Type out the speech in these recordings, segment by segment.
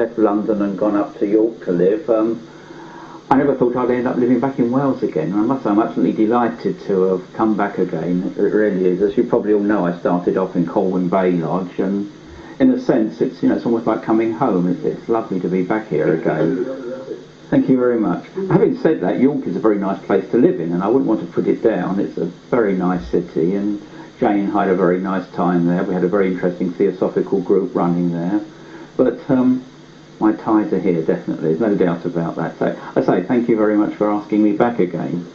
left London and gone up to York to live, I never thought I'd end up living back in Wales again. And I must say I'm absolutely delighted to have come back again. It really is. As you probably all know, I started off in Colwyn Bay Lodge, and in a sense it's, it's almost like coming home. It's lovely to be back here again. Thank you very much. Having said that, York is a very nice place to live in, and I wouldn't want to put it down. It's a very nice city, and Jane had a very nice time there. We had a very interesting Theosophical group running there. But my ties are here, definitely. There's no doubt about that. So I say thank you very much for asking me back again.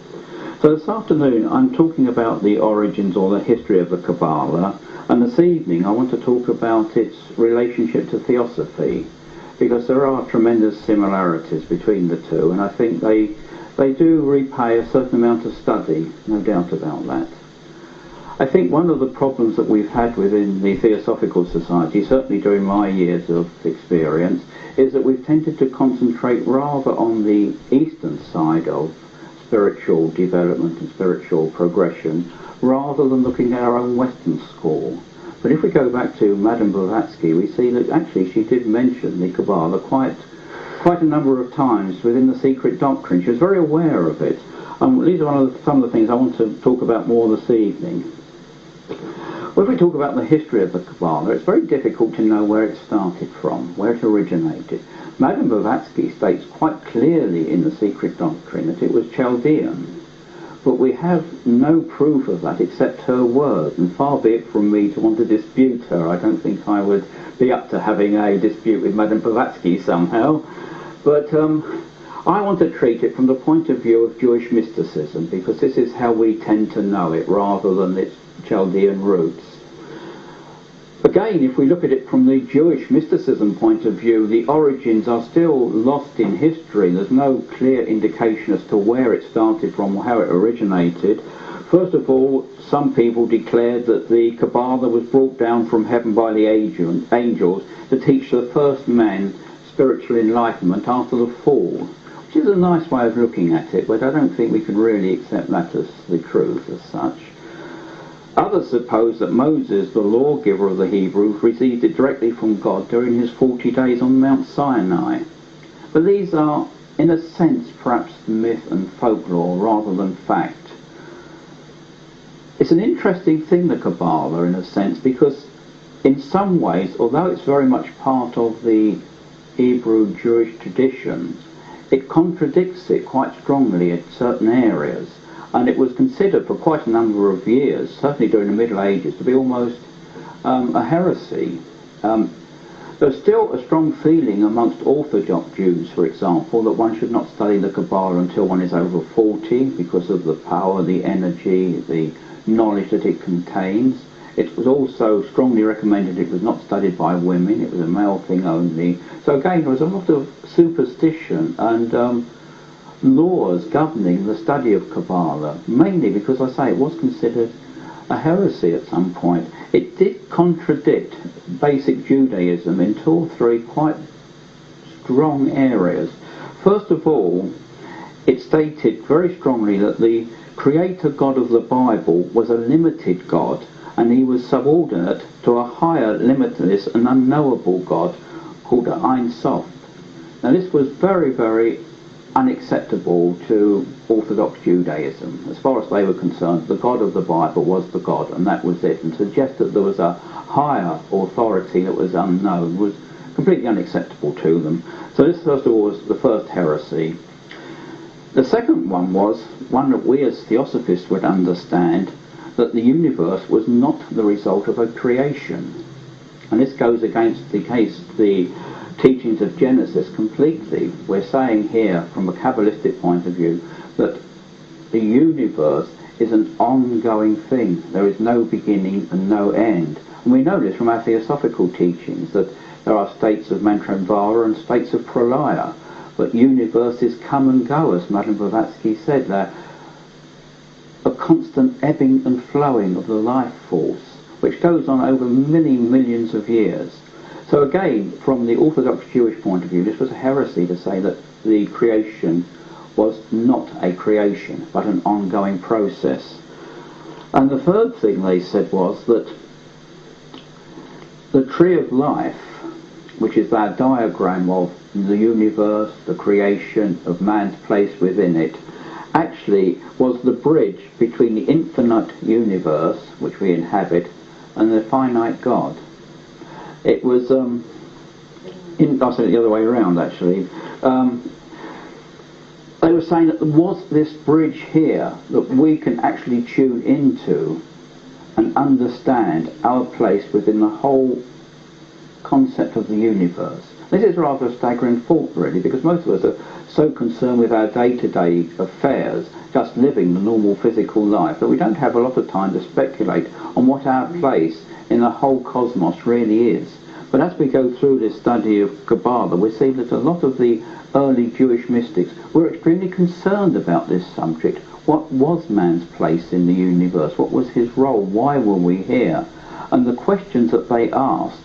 So this afternoon I'm talking about the origins or the history of the Kabbalah, and this evening I want to talk about its relationship to Theosophy, because there are tremendous similarities between the two, and I think they do repay a certain amount of study, no doubt about that. I think one of the problems that we've had within the Theosophical Society, certainly during my years of experience, is that we've tended to concentrate rather on the Eastern side of spiritual development and spiritual progression, rather than looking at our own Western school. But if we go back to Madame Blavatsky, we see that actually she did mention the Kabbalah quite a number of times within the Secret Doctrine. She was very aware of it. These are some of the things I want to talk about more this evening. Well, if we talk about the history of the Kabbalah, it's very difficult to know where it started from, where it originated. Madame Blavatsky states quite clearly in the Secret Doctrine that it was Chaldean. But we have no proof of that except her word, and far be it from me to want to dispute her. I don't think I would be up to having a dispute with Madame Blavatsky somehow. But I want to treat it from the point of view of Jewish mysticism, because this is how we tend to know it, rather than its Chaldean roots. Again, if we look at it from the Jewish mysticism point of view, the origins are still lost in history. There's no clear indication as to where it started from or how it originated. First of all, some people declared that the Kabbalah was brought down from heaven by the angels to teach the first man spiritual enlightenment after the fall, which is a nice way of looking at it, but I don't think we can really accept that as the truth as such. Others suppose that Moses, the lawgiver of the Hebrews, received it directly from God during his 40 days on Mount Sinai. But these are, in a sense, perhaps myth and folklore rather than fact. It's an interesting thing, the Kabbalah, in a sense, because in some ways, although it's very much part of the Hebrew Jewish tradition, it contradicts it quite strongly in certain areas. And it was considered for quite a number of years, certainly during the Middle Ages, to be almost a heresy. There's still a strong feeling amongst Orthodox Jews, for example, that one should not study the Kabbalah until one is over 40 because of the power, the energy, the knowledge that it contains. It was also strongly recommended it was not studied by women, it was a male thing only. So again, there was a lot of superstition and laws governing the study of Kabbalah, mainly because, I say, it was considered a heresy at some point. It did contradict basic Judaism in 2 or 3 quite strong areas. First of all, it stated very strongly that the creator God of the Bible was a limited God, and he was subordinate to a higher, limitless and unknowable God called Ein Sof. Now this was very, very unacceptable to Orthodox Judaism. As far as they were concerned, the God of the Bible was the God, and that was it. And to suggest that there was a higher authority that was unknown was completely unacceptable to them. So this, first of all, was the first heresy. The second one was one that we as Theosophists would understand, that the universe was not the result of a creation. And this goes against the teachings of Genesis completely. We're saying here, from a Kabbalistic point of view, that the universe is an ongoing thing. There is no beginning and no end. And we know this from our Theosophical teachings, that there are states of Mantrandvara and states of Pralaya. But universes come and go, as Madame Blavatsky said. They're a constant ebbing and flowing of the life force, which goes on over many millions of years. So again, from the Orthodox Jewish point of view, this was a heresy to say that the creation was not a creation, but an ongoing process. And the third thing they said was that the tree of life which is our diagram of the universe, the creation of man's place within it, actually was the bridge between the infinite universe, which we inhabit, and the finite God. It was, I said it the other way around actually. They were saying that there was this bridge here that we can actually tune into and understand our place within the whole concept of the universe. This is rather a staggering thought really, because most of us are so concerned with our day-to-day affairs, just living the normal physical life, that we don't have a lot of time to speculate on what our place in the whole cosmos really is. But as we go through this study of Kabbalah, we see that a lot of the early Jewish mystics were extremely concerned about this subject. What was man's place in the universe? What was his role? Why were we here? And the questions that they asked,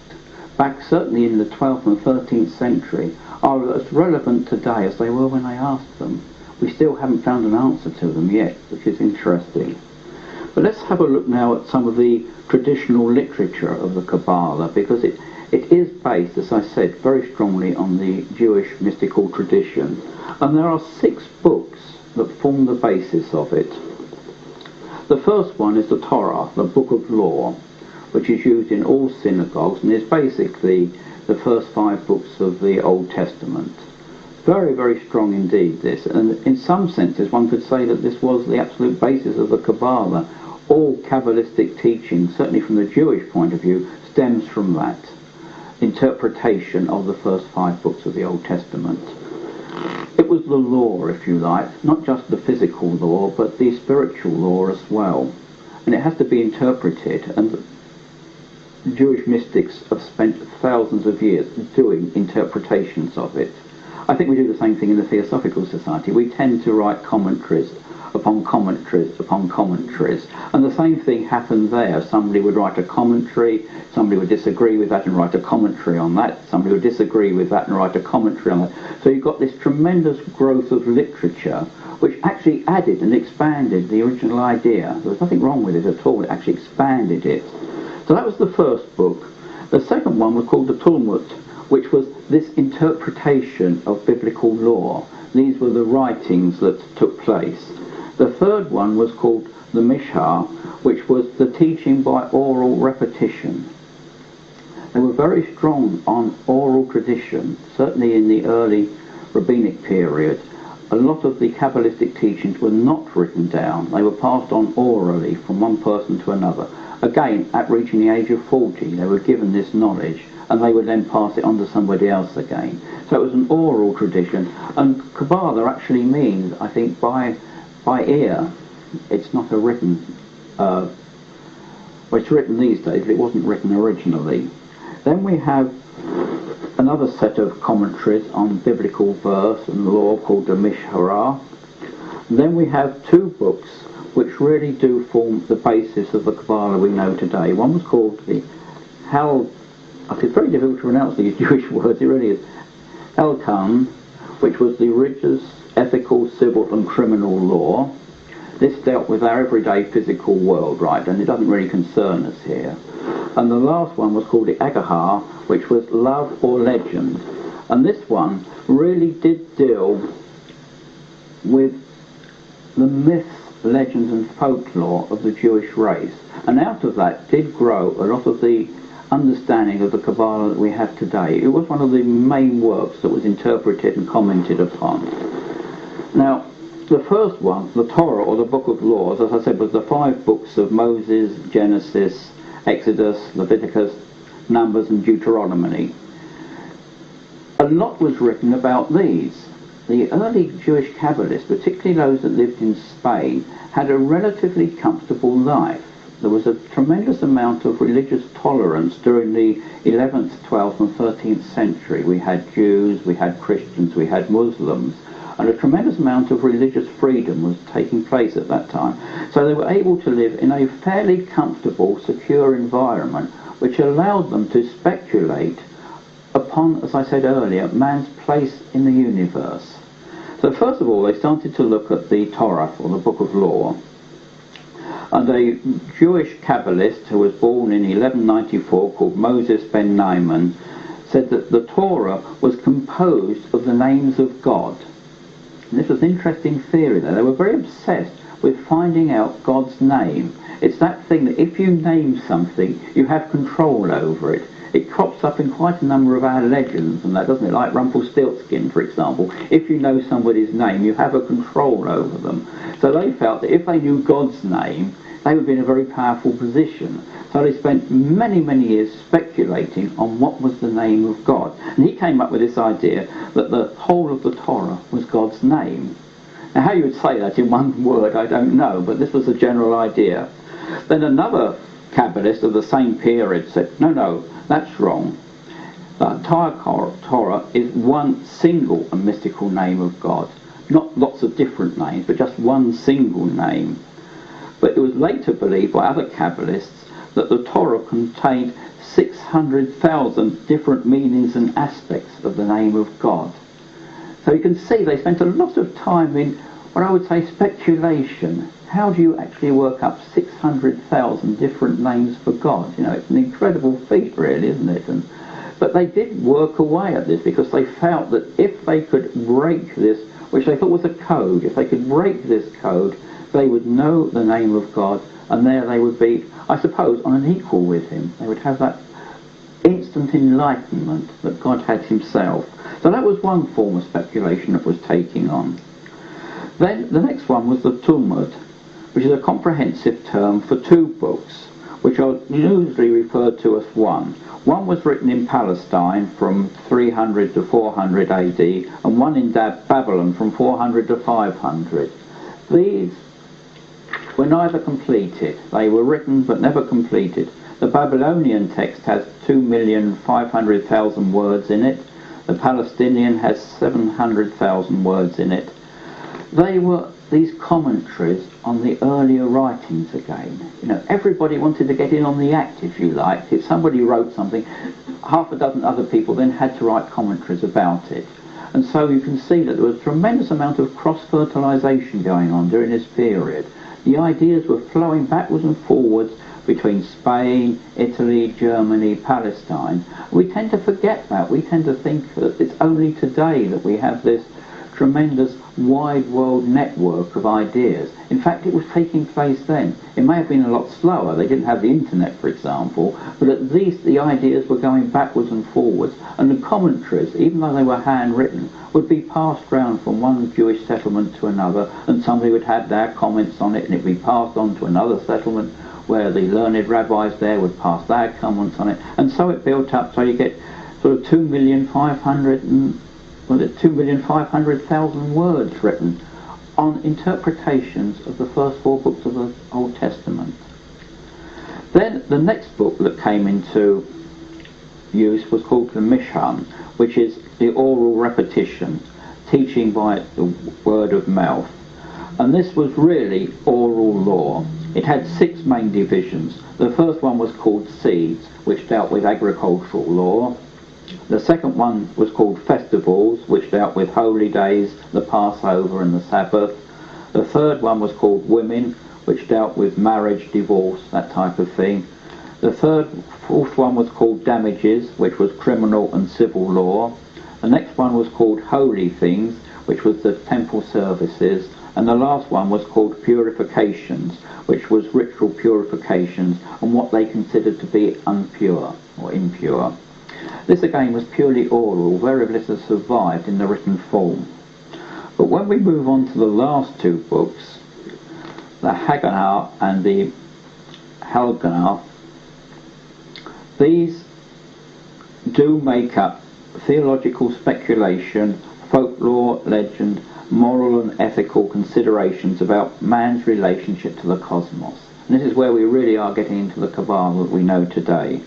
back certainly in the 12th and 13th century, are as relevant today as they were when they asked them. We still haven't found an answer to them yet, which is interesting. But let's have a look now at some of the traditional literature of the Kabbalah, because it is based, as I said, very strongly on the Jewish mystical tradition. And there are 6 books that form the basis of it. The first one is the Torah, the Book of Law, which is used in all synagogues and is basically the first 5 books of the Old Testament. Very, very strong indeed, this. And in some senses one could say that this was the absolute basis of the Kabbalah. All Kabbalistic teaching, certainly from the Jewish point of view, stems from that interpretation of the first 5 books of the Old Testament. It was the law, if you like, not just the physical law, but the spiritual law as well. And it has to be interpreted, and Jewish mystics have spent thousands of years doing interpretations of it. I think we do the same thing in the Theosophical Society. We tend to write commentaries upon commentaries upon commentaries, and the same thing happened there. Somebody would write a commentary, somebody would disagree with that and write a commentary on that, somebody would disagree with that and write a commentary on that. So you've got this tremendous growth of literature which actually added and expanded the original idea. There was nothing wrong with it at all, it actually expanded it. So that was the first book. The second one was called the Talmud, which was this interpretation of biblical law. These were the writings that took place. The third one was called the Mishar, which was the teaching by oral repetition. They were very strong on oral tradition, certainly in the early rabbinic period. A lot of the Kabbalistic teachings were not written down. They were passed on orally from one person to another. Again, at reaching the age of 40, they were given this knowledge, and they would then pass it on to somebody else again. So it was an oral tradition, and Kabbalah actually means, I think, by ear. It's not a written, well, it's written these days, but it wasn't written originally. Then we have another set of commentaries on biblical verse and law called the Mishra. Then we have 2 books which really do form the basis of the Kabbalah we know today. One was called the it's very difficult to pronounce these Jewish words, it really is, Elkan, which was the religious, ethical, civil and criminal law. This dealt with our everyday physical world, right, and it doesn't really concern us here. And the last one was called the Agahar, which was love or legend. And this one really did deal with the myths, legends and folklore of the Jewish race. And out of that did grow a lot of the understanding of the Kabbalah that we have today. It was one of the main works that was interpreted and commented upon. Now, the first one, the Torah, or the Book of Laws, as I said, was the 5 books of Moses, Genesis, Exodus, Leviticus, Numbers and Deuteronomy. A lot was written about these. The early Jewish Kabbalists, particularly those that lived in Spain, had a relatively comfortable life. There was a tremendous amount of religious tolerance during the 11th, 12th and 13th century. We had Jews, we had Christians, we had Muslims, and a tremendous amount of religious freedom was taking place at that time. So they were able to live in a fairly comfortable, secure environment, which allowed them to speculate upon, as I said earlier, man's place in the universe. So first of all, they started to look at the Torah, or the Book of Law. And a Jewish Kabbalist who was born in 1194, called Moses ben Naaman, said that the Torah was composed of the names of God. And this was an interesting theory there. They were very obsessed with finding out God's name. It's that thing that if you name something, you have control over it. It crops up in quite a number of our legends, and that, doesn't it? Like Rumpelstiltskin, for example. If you know somebody's name, you have a control over them. So they felt that if they knew God's name, they would be in a very powerful position. So they spent many, many years speculating on what was the name of God. And he came up with this idea that the whole of the Torah was God's name. Now, how you would say that in one word, I don't know, but this was a general idea. Then another Kabbalist of the same period said, no, that's wrong. The entire Torah is one single and mystical name of God. Not lots of different names, but just one single name. But it was later believed by other Kabbalists that the Torah contained 600,000 different meanings and aspects of the name of God. So you can see they spent a lot of time in what I would say speculation. How do you actually work up 600,000 different names for God? You know, it's an incredible feat, really, isn't it? But they did work away at this because they felt that if they could break this, which they thought was a code, if they could break this code, they would know the name of God, and there they would be, I suppose, on an equal with him. They would have that instant enlightenment that God had himself. So that was one form of speculation that was taking on. Then the next one was the Talmud, which is a comprehensive term for two books, which are usually referred to as one. One was written in Palestine from 300 to 400 AD, and one in Babylon from 400 to 500. These were neither completed. They were written but never completed. The Babylonian text has 2,500,000 words in it. The Palestinian has 700,000 words in it. They were these commentaries on the earlier writings again. You know, everybody wanted to get in on the act, if you like. If somebody wrote something, half a dozen other people then had to write commentaries about it. And so you can see that there was a tremendous amount of cross-fertilisation going on during this period. The ideas were flowing backwards and forwards between Spain, Italy, Germany, Palestine. We tend to forget that. We tend to think that it's only today that we have this tremendous wide world network of ideas. In fact, it was taking place then. It may have been a lot slower. They didn't have the internet, for example, but at least the ideas were going backwards and forwards, and the commentaries, even though they were handwritten, would be passed round from one Jewish settlement to another, and somebody would have their comments on it, and it would be passed on to another settlement where the learned rabbis there would pass their comments on it, and so it built up. So you get sort of 2,500,000 words written on interpretations of the first four books of the Old Testament. Then the next book that came into use was called the Mishkan, which is the oral repetition, teaching by the word of mouth. And this was really oral law. It had 6 main divisions. The first one was called Seeds, which dealt with agricultural law. The second one was called Festivals, which dealt with holy days, the Passover and the Sabbath. The third one was called Women, which dealt with marriage, divorce, that type of thing. The fourth one was called Damages, which was criminal and civil law. The next one was called Holy Things, which was the temple services. And the last one was called Purifications, which was ritual purifications and what they considered to be impure or impure. This again was purely oral, very little survived in the written form. But when we move on to the last 2 books, the Haganah and the Halganah, these do make up theological speculation, folklore, legend, moral and ethical considerations about man's relationship to the cosmos. And this is where we really are getting into the Kabbalah that we know today.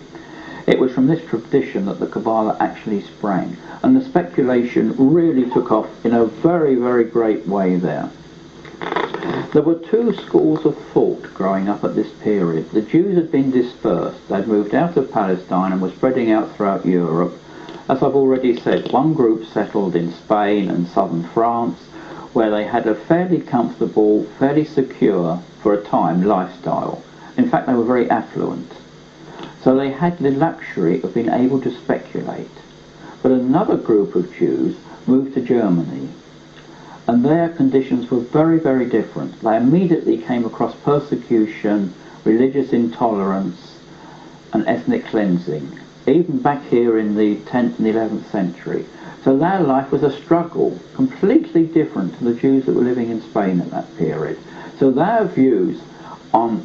It was from this tradition that the Kabbalah actually sprang, and the speculation really took off in a very, very great way there. There were 2 schools of thought growing up at this period. The Jews had been dispersed. They'd moved out of Palestine and were spreading out throughout Europe. As I've already said, one group settled in Spain and southern France, where they had a fairly comfortable, fairly secure, for a time, lifestyle. In fact, they were very affluent. So they had the luxury of being able to speculate. But another group of Jews moved to Germany, and their conditions were very, very different. They immediately came across persecution, religious intolerance, and ethnic cleansing, even back here in the 10th and 11th century. So their life was a struggle, completely different to the Jews that were living in Spain at that period. So their views on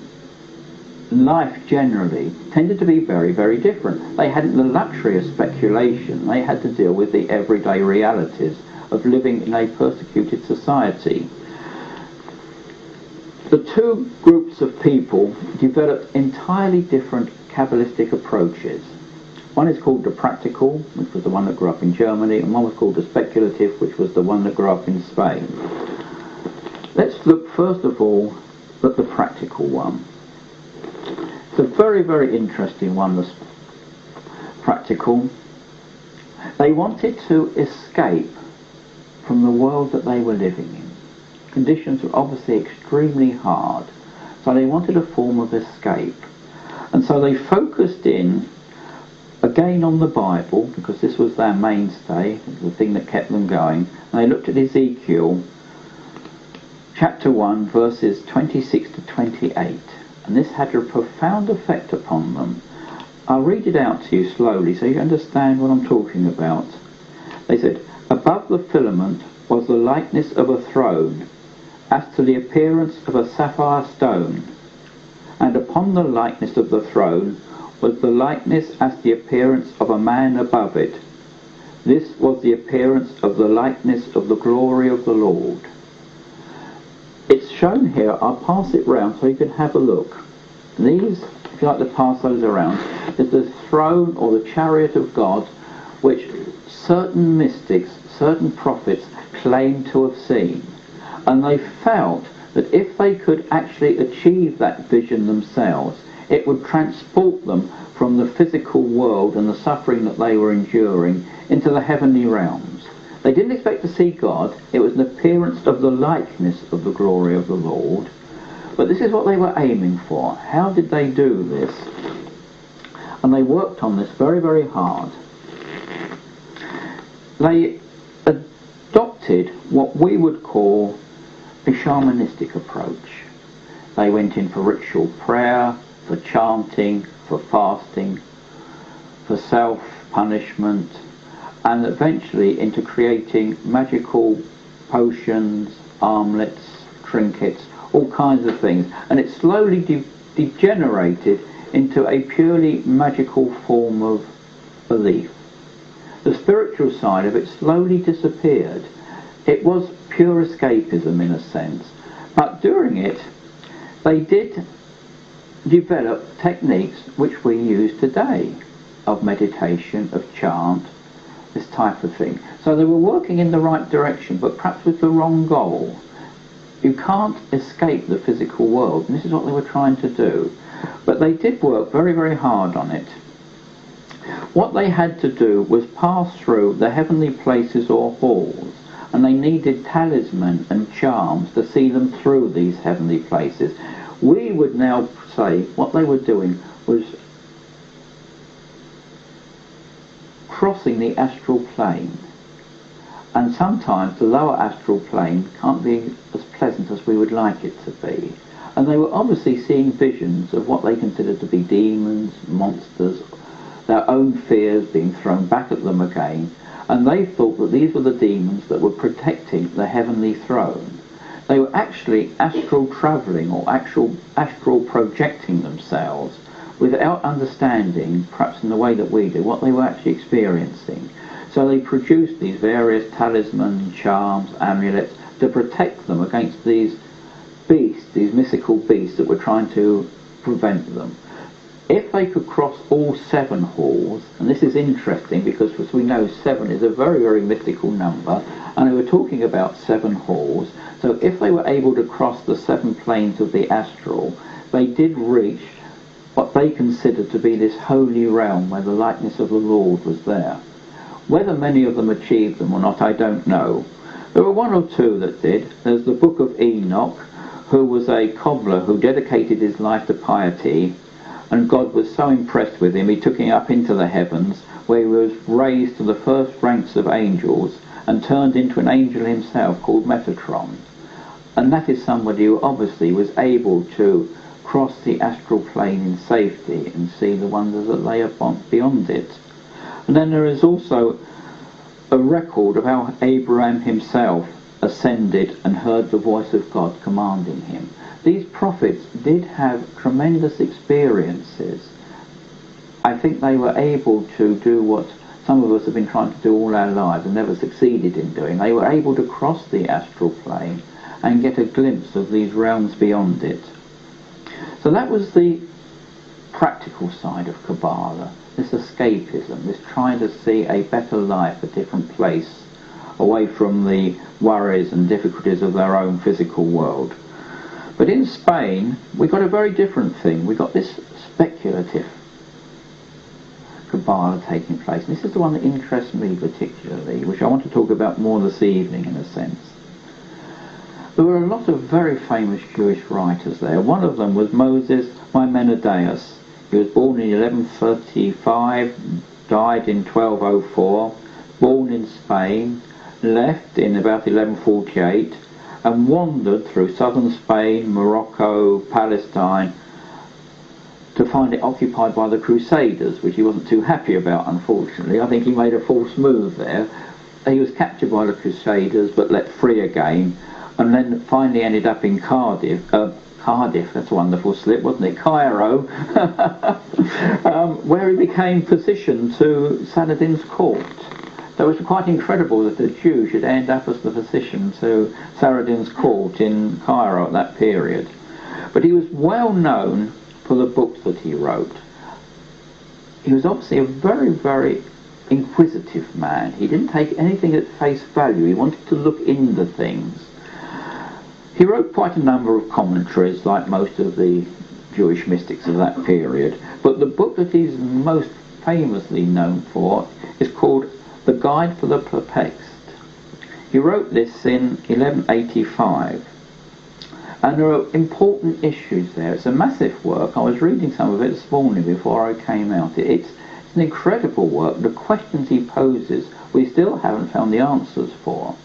life generally tended to be very, very different. They hadn't the luxury of speculation. They had to deal with the everyday realities of living in a persecuted society. The two groups of people developed entirely different Kabbalistic approaches. One is called the practical, which was the one that grew up in Germany, and one was called the speculative, which was the one that grew up in Spain. Let's look first of all at the practical one. It's a very, very interesting one, the practical. They wanted to escape from the world that they were living in. Conditions were obviously extremely hard, so they wanted a form of escape. And so they focused in again on the Bible, because this was their mainstay, the thing that kept them going. And they looked at Ezekiel chapter 1 verses 26 to 28, and this had a profound effect upon them. I'll read it out to you slowly so you understand what I'm talking about. They said, "Above the firmament was the likeness of a throne, as to the appearance of a sapphire stone, and upon the likeness of the throne was the likeness as the appearance of a man above it. This was the appearance of the likeness of the glory of the Lord." It's shown here. I'll pass it round so you can have a look. These, if you like to pass those around, is the throne or the chariot of God, which certain mystics, certain prophets claimed to have seen. And they felt that if they could actually achieve that vision themselves, it would transport them from the physical world and the suffering that they were enduring into the heavenly realms. They didn't expect to see God. It was an appearance of the likeness of the glory of the Lord. But this is what they were aiming for. How did they do this? And they worked on this very, very hard. They adopted what we would call a shamanistic approach. They went in for ritual prayer, for chanting, for fasting, for self-punishment, and eventually into creating magical potions, armlets, trinkets, all kinds of things. And it slowly degenerated into a purely magical form of belief. The spiritual side of it slowly disappeared. It was pure escapism in a sense. But during it, they did develop techniques which we use today, of meditation, of chant, this type of thing. So they were working in the right direction, but perhaps with the wrong goal. You can't escape the physical world, and this is what they were trying to do. But they did work very, very hard on it. What they had to do was pass through the heavenly places or halls, and they needed talisman and charms to see them through these heavenly places. We would now say what they were doing was crossing the astral plane, and sometimes the lower astral plane can't be as pleasant as we would like it to be. And they were obviously seeing visions of what they considered to be demons, monsters, their own fears being thrown back at them again, and they thought that these were the demons that were protecting the heavenly throne. They were actually astral travelling or astral projecting themselves without understanding, perhaps in the way that we do, what they were actually experiencing. So they produced these various talismans, charms, amulets to protect them against these beasts, these mystical beasts that were trying to prevent them. If they could cross all 7 halls, and this is interesting because as we know 7 is a very, very mystical number, and they were talking about 7 halls, so if they were able to cross the 7 planes of the astral, they did reach what they considered to be this holy realm where the likeness of the Lord was there. Whether many of them achieved them or not, I don't know. There were 1 or 2 that did. There's the Book of Enoch, who was a cobbler who dedicated his life to piety, and God was so impressed with him, he took him up into the heavens, where he was raised to the first ranks of angels and turned into an angel himself called Metatron. And that is somebody who obviously was able to cross the astral plane in safety and see the wonders that lay beyond it. And then there is also a record of how Abraham himself ascended and heard the voice of God commanding him. These prophets did have tremendous experiences. I think they were able to do what some of us have been trying to do all our lives and never succeeded in doing. They were able to cross the astral plane and get a glimpse of these realms beyond it. So that was the practical side of Kabbalah, this escapism, this trying to see a better life, a different place, away from the worries and difficulties of their own physical world. But in Spain, we got a very different thing. We got this speculative Kabbalah taking place. And this is the one that interests me particularly, which I want to talk about more this evening in a sense. There were a lot of very famous Jewish writers there. One of them was Moses Maimonides. He was born in 1135, died in 1204, born in Spain, left in about 1148, and wandered through southern Spain, Morocco, Palestine, to find it occupied by the Crusaders, which he wasn't too happy about, unfortunately. I think he made a false move there. He was captured by the Crusaders, but let free again, and then finally ended up in Cardiff, that's a wonderful slip, wasn't it? Cairo, where he became physician to Saladin's court. So it was quite incredible that a Jew should end up as the physician to Saladin's court in Cairo at that period. But he was well known for the books that he wrote. He was obviously a very, very inquisitive man. He didn't take anything at face value. He wanted to look into things. He wrote quite a number of commentaries, like most of the Jewish mystics of that period. But the book that he's most famously known for is called The Guide for the Perplexed. He wrote this in 1185. And there are important issues there. It's a massive work. I was reading some of it this morning before I came out. It's an incredible work. The questions he poses, we still haven't found the answers for.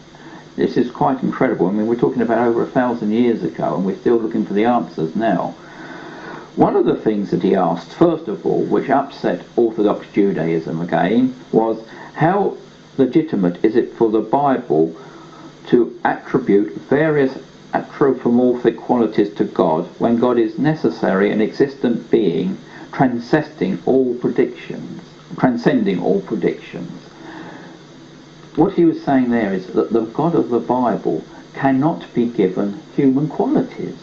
This is quite incredible. I mean, we're talking about over 1,000 years ago, and we're still looking for the answers now. One of the things that he asked, first of all, which upset Orthodox Judaism again, was how legitimate is it for the Bible to attribute various anthropomorphic qualities to God when God is necessary and existent being, transcending all predictions. What he was saying there is that the God of the Bible cannot be given human qualities,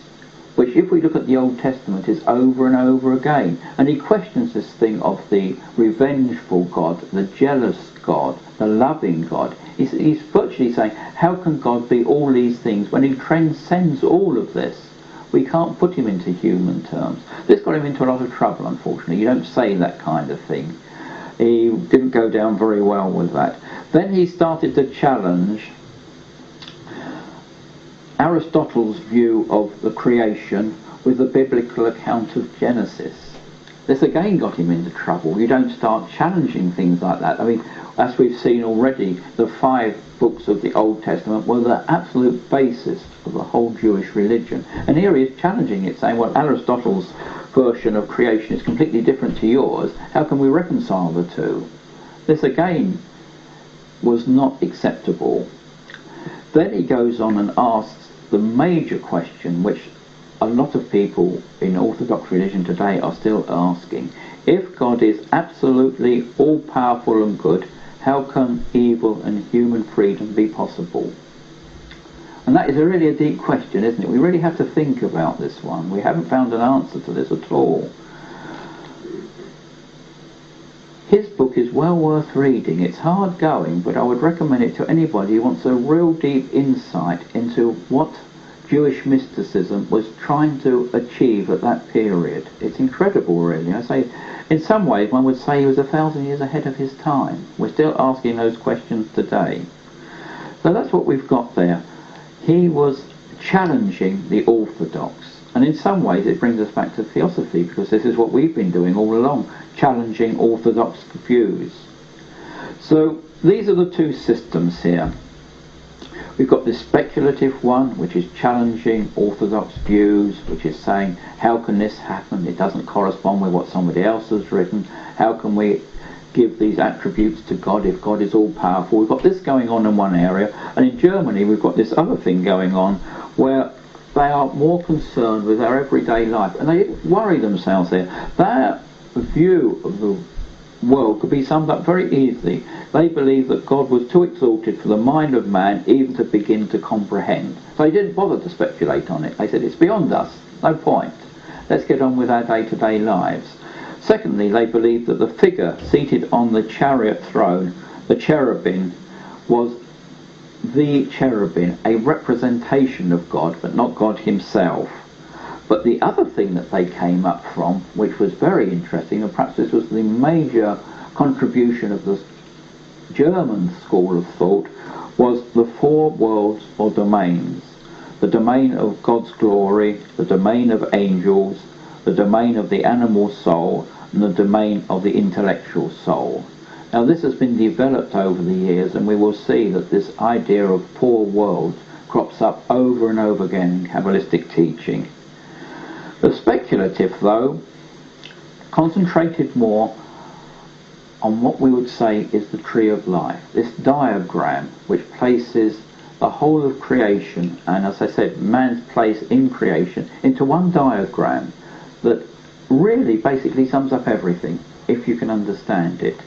which if we look at the Old Testament is over and over again. And he questions this thing of the revengeful God, the jealous God, the loving God. He's virtually saying, how can God be all these things when he transcends all of this? We can't put him into human terms. This got him into a lot of trouble, unfortunately. You don't say that kind of thing. He didn't go down very well with that. Then he started to challenge Aristotle's view of the creation with the biblical account of Genesis. This again got him into trouble. You don't start challenging things like that. I mean, as we've seen already, the 5 books of the Old Testament were the absolute basis of the whole Jewish religion. And here he is challenging it, saying, well, Aristotle's version of creation is completely different to yours. How can we reconcile the two? This again was not acceptable. Then he goes on and asks the major question, which a lot of people in Orthodox religion today are still asking. If God is absolutely all-powerful and good, how can evil and human freedom be possible? And that is really a deep question, isn't it? We really have to think about this one. We haven't found an answer to this at all. His book is well worth reading. It's hard going, but I would recommend it to anybody who wants a real deep insight into what Jewish mysticism was trying to achieve at that period. It's incredible, really. I say, in some ways, one would say he was 1,000 years ahead of his time. We're still asking those questions today. So that's what we've got there. He was challenging the Orthodox. And And in some ways it brings us back to Theosophy, because this is what we've been doing all along, challenging orthodox views. So these are the two systems here. We've got this speculative one, which is challenging orthodox views, which is saying, how can this happen? It doesn't correspond with what somebody else has written. How can we give these attributes to God if God is all-powerful? We've got this going on in one area, and in Germany we've got this other thing going on where they are more concerned with our everyday life, and they worry themselves there. Their view of the world could be summed up very easily. They believe that God was too exalted for the mind of man even to begin to comprehend. So they didn't bother to speculate on it. They said, it's beyond us, no point. Let's get on with our day-to-day lives. Secondly, they believed that the figure seated on the chariot throne, the cherubim, was the cherubim, a representation of God, but not God himself. But the other thing that they came up from, which was very interesting, and perhaps this was the major contribution of the German school of thought, was the four worlds or domains. The domain of God's glory, the domain of angels, the domain of the animal soul, and the domain of the intellectual soul. Now this has been developed over the years, and we will see that this idea of four worlds crops up over and over again in Kabbalistic teaching. The speculative, though, concentrated more on what we would say is the tree of life, this diagram which places the whole of creation, and as I said, man's place in creation, into one diagram that really basically sums up everything, if you can understand it.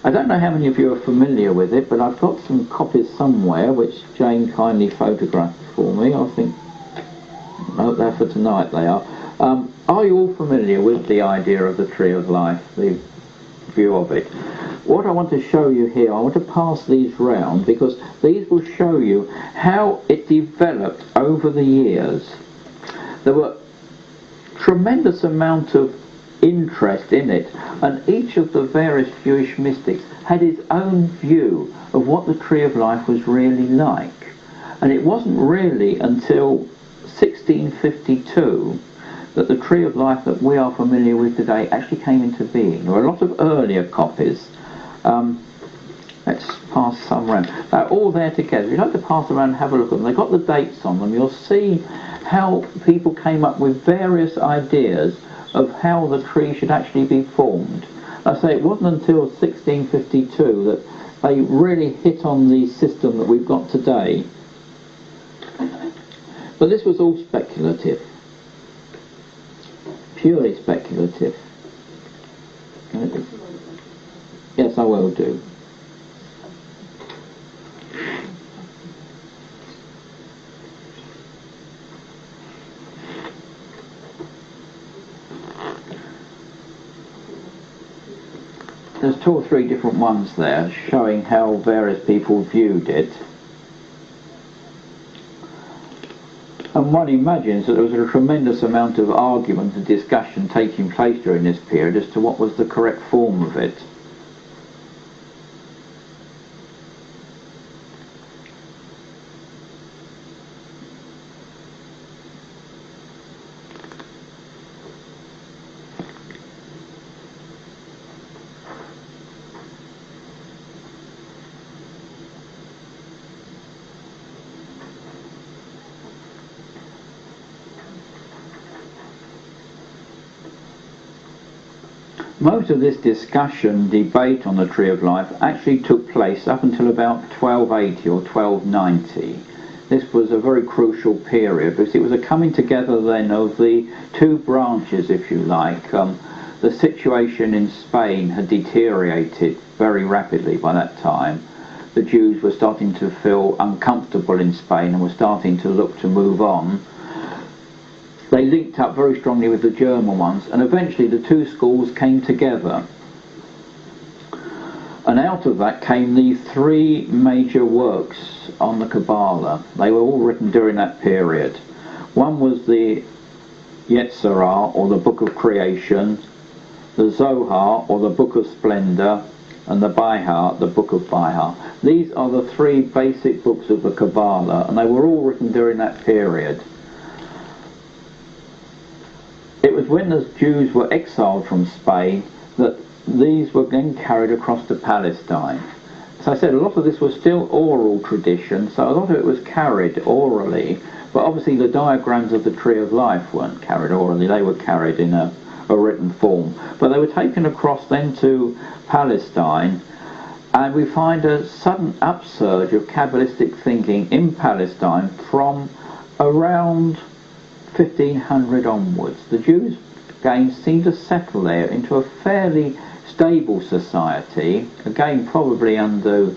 I don't know how many of you are familiar with it, but I've got some copies somewhere which Jane kindly photographed for me. I think, no, they're for tonight, they are. Are you all familiar with the idea of the tree of life, the view of it? What I want to show you here, I want to pass these round because these will show you how it developed over the years. There were tremendous amount of interest in it, and each of the various Jewish mystics had his own view of what the tree of life was really like. And it wasn't really until 1652 that the tree of life that we are familiar with today actually came into being. There were a lot of earlier copies. Let's pass some around. They're all there together. If you'd like to pass around and have a look at them, they've got the dates on them. You'll see how people came up with various ideas of how the tree should actually be formed. I say it wasn't until 1652 that they really hit on the system that we've got today. But this was all speculative. Purely speculative. Yes, I will do. There's two or three different ones there showing how various people viewed it. And one imagines that there was a tremendous amount of argument and discussion taking place during this period as to what was the correct form of it. Most of this discussion, debate on the Tree of Life actually took place up until about 1280 or 1290. This was a very crucial period because it was a coming together then of the two branches, if you like. The situation in Spain had deteriorated very rapidly by that time. The Jews were starting to feel uncomfortable in Spain and were starting to look to move on. They linked up very strongly with the German ones, and eventually the two schools came together. And out of that came the three major works on the Kabbalah. They were all written during that period. One was the Yetzirah, or the Book of Creation, the Zohar, or the Book of Splendor, and the Bihar, the Book of Bihar. These are the three basic books of the Kabbalah, and they were all written during that period. it was when the Jews were exiled from Spain that these were then carried across to Palestine. So I said a lot of this was still oral tradition, so a lot of it was carried orally, but obviously the diagrams of the Tree of Life weren't carried orally, they were carried in a written form. But they were taken across then to Palestine, and we find a sudden upsurge of Kabbalistic thinking in Palestine from around 1500 onwards. The Jews again seemed to settle there into a fairly stable society, again probably under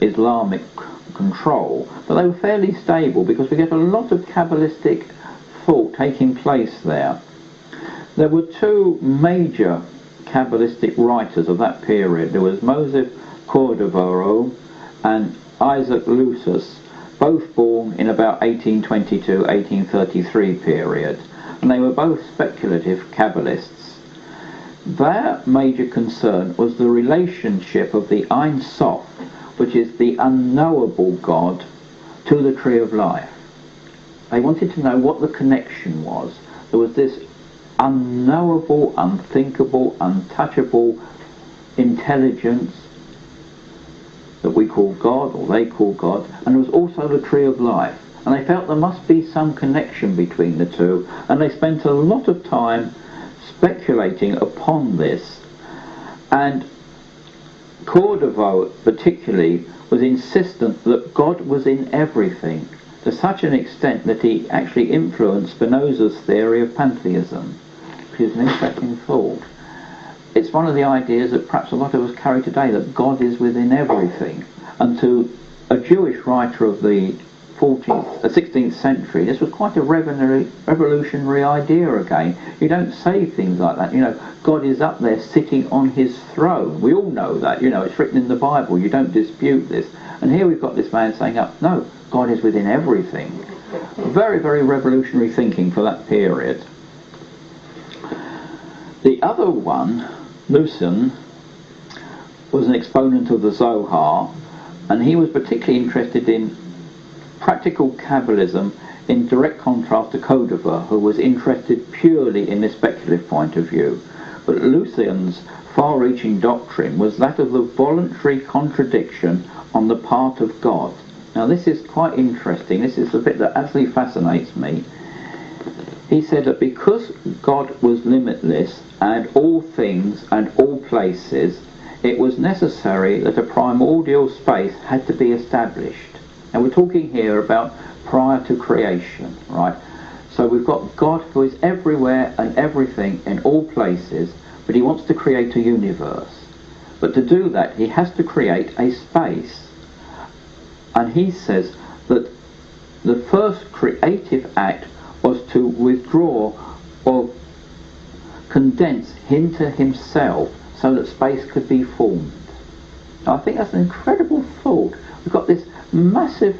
Islamic control, but they were fairly stable because we get a lot of Kabbalistic thought taking place there. There were two major Kabbalistic writers of that period. There was Moses Cordovero and Isaac Lucis, both born in about 1822-1833 period, and they were both speculative Kabbalists. Their major concern was the relationship of the Ein Sof, which is the unknowable God, to the Tree of Life. They wanted to know what the connection was. There was this unknowable, unthinkable, untouchable intelligence that we call God, or they call God, and there was also the Tree of Life. And they felt there must be some connection between the two, and they spent a lot of time speculating upon this. And Cordova particularly was insistent that God was in everything, to such an extent that he actually influenced Spinoza's theory of pantheism, which is an interesting thought. It's one of the ideas that perhaps a lot of us carry today, that God is within everything. And to a Jewish writer of the 16th century, this was quite a revolutionary idea again. You don't say things like that. You know, God is up there sitting on his throne. We all know that. You know, it's written in the Bible. You don't dispute this. And here we've got this man saying, no, God is within everything. Very, very revolutionary thinking for that period. The other one, Lucian, was an exponent of the Zohar, and he was particularly interested in practical Kabbalism in direct contrast to Cordova, who was interested purely in this speculative point of view. But Lucian's far-reaching doctrine was that of the voluntary contradiction on the part of God. Now this is quite interesting. This is the bit that absolutely fascinates me. He said that because God was limitless and all things and all places, it was necessary that a primordial space had to be established. Now we're talking here about prior to creation, right? So we've got God who is everywhere and everything in all places, but he wants to create a universe. But to do that, he has to create a space. And he says that the first creative act was to withdraw or condense into himself so that space could be formed. Now I think that's an incredible thought. We've got this massive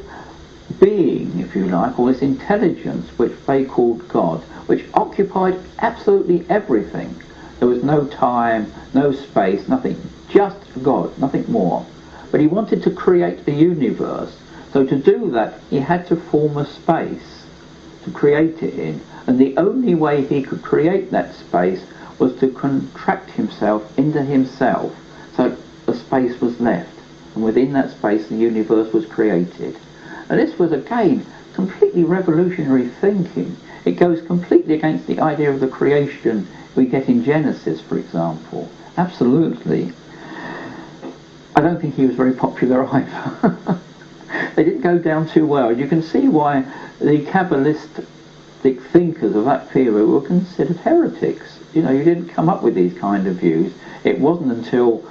being, if you like, or this intelligence which they called God, which occupied absolutely everything. There was no time, no space, nothing, just God, nothing more. But he wanted to create a universe. So to do that, he had to form a space to create it in. And the only way he could create that space was to contract himself into himself. So a space was left. And within that space, the universe was created. And this was, again, completely revolutionary thinking. It goes completely against the idea of the creation we get in Genesis, for example. Absolutely. I don't think he was very popular either. They didn't go down too well. You can see why the Kabbalistic thinkers of that period were considered heretics. You know, you didn't come up with these kind of views. It wasn't until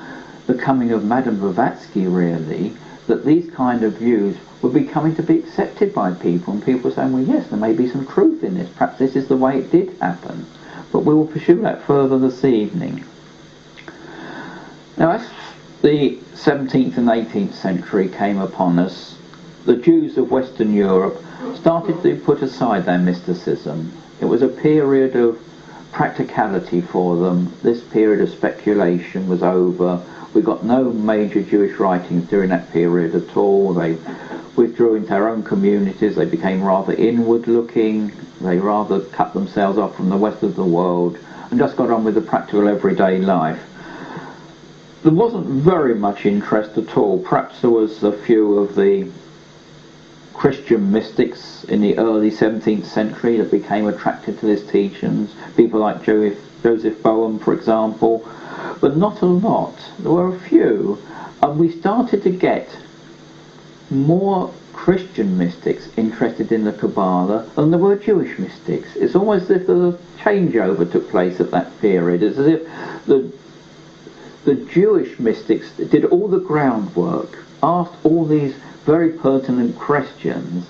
the coming of Madame Blavatsky, really, that these kind of views were becoming to be accepted by people, and people were saying, well, yes, there may be some truth in this. Perhaps this is the way it did happen. But we will pursue that further this evening. Now, as the 17th and 18th century came upon us, the Jews of Western Europe started to put aside their mysticism. It was a period of practicality for them. This period of speculation was over. We got no major Jewish writings during that period at all. We withdrew into their own communities. They became rather inward looking. They rather cut themselves off from the rest of the world and just got on with the practical everyday life. There wasn't very much interest at all. Perhaps there was a few of the Christian mystics in the early 17th century that became attracted to these teachings. People like Joseph Bowen, for example. But not a lot. There were a few. And we started to get more Christian mystics interested in the Kabbalah than there were Jewish mystics. It's almost as if a changeover took place at that period. It's as if the Jewish mystics did all the groundwork, asked all these very pertinent questions,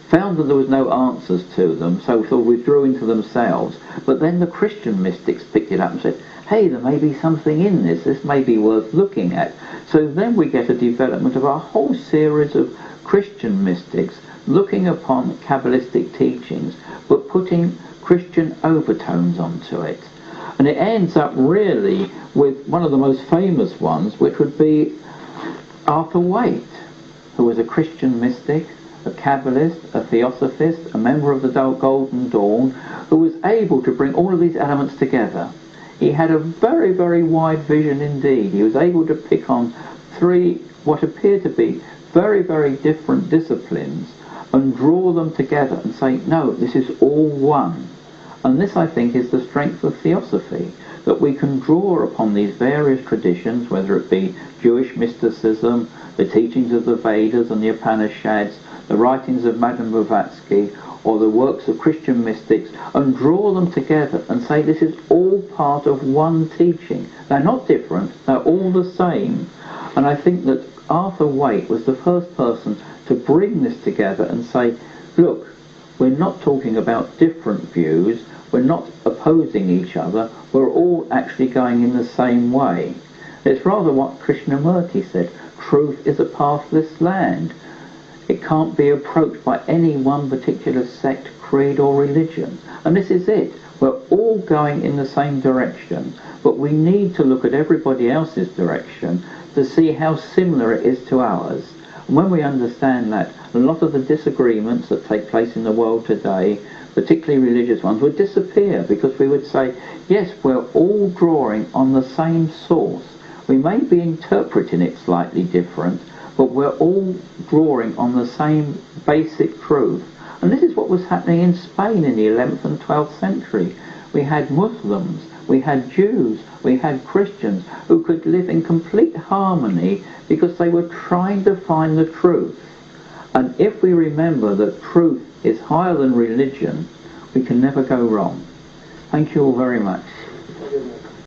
found that there was no answers to them, so sort of withdrew into themselves. But then the Christian mystics picked it up and said, hey, there may be something in this may be worth looking at. So then we get a development of a whole series of Christian mystics looking upon Kabbalistic teachings, but putting Christian overtones onto it. And it ends up really with one of the most famous ones, which would be Arthur Waite, who was a Christian mystic, a Kabbalist, a Theosophist, a member of the Golden Dawn, who was able to bring all of these elements together. He had a very, very wide vision indeed. He was able to pick on three, what appeared to be very, very different disciplines, and draw them together and say, no, this is all one. And this, I think, is the strength of Theosophy, that we can draw upon these various traditions, whether it be Jewish mysticism, the teachings of the Vedas and the Upanishads, the writings of Madame Blavatsky, or the works of Christian mystics, and draw them together and say this is all part of one teaching. They're not different, they're all the same. And I think that Arthur Waite was the first person to bring this together and say, look, we're not talking about different views, we're not opposing each other, we're all actually going in the same way. It's rather what Krishnamurti said, truth is a pathless land. It can't be approached by any one particular sect, creed or religion. And this is it. We're all going in the same direction, but we need to look at everybody else's direction to see how similar it is to ours. And when we understand that, a lot of the disagreements that take place in the world today, particularly religious ones, would disappear, because we would say, yes, we're all drawing on the same source. We may be interpreting it slightly different, but we're all drawing on the same basic truth. And this is what was happening in Spain in the 11th and 12th century. We had Muslims, we had Jews, we had Christians who could live in complete harmony because they were trying to find the truth. And if we remember that truth is higher than religion, we can never go wrong. Thank you all very much.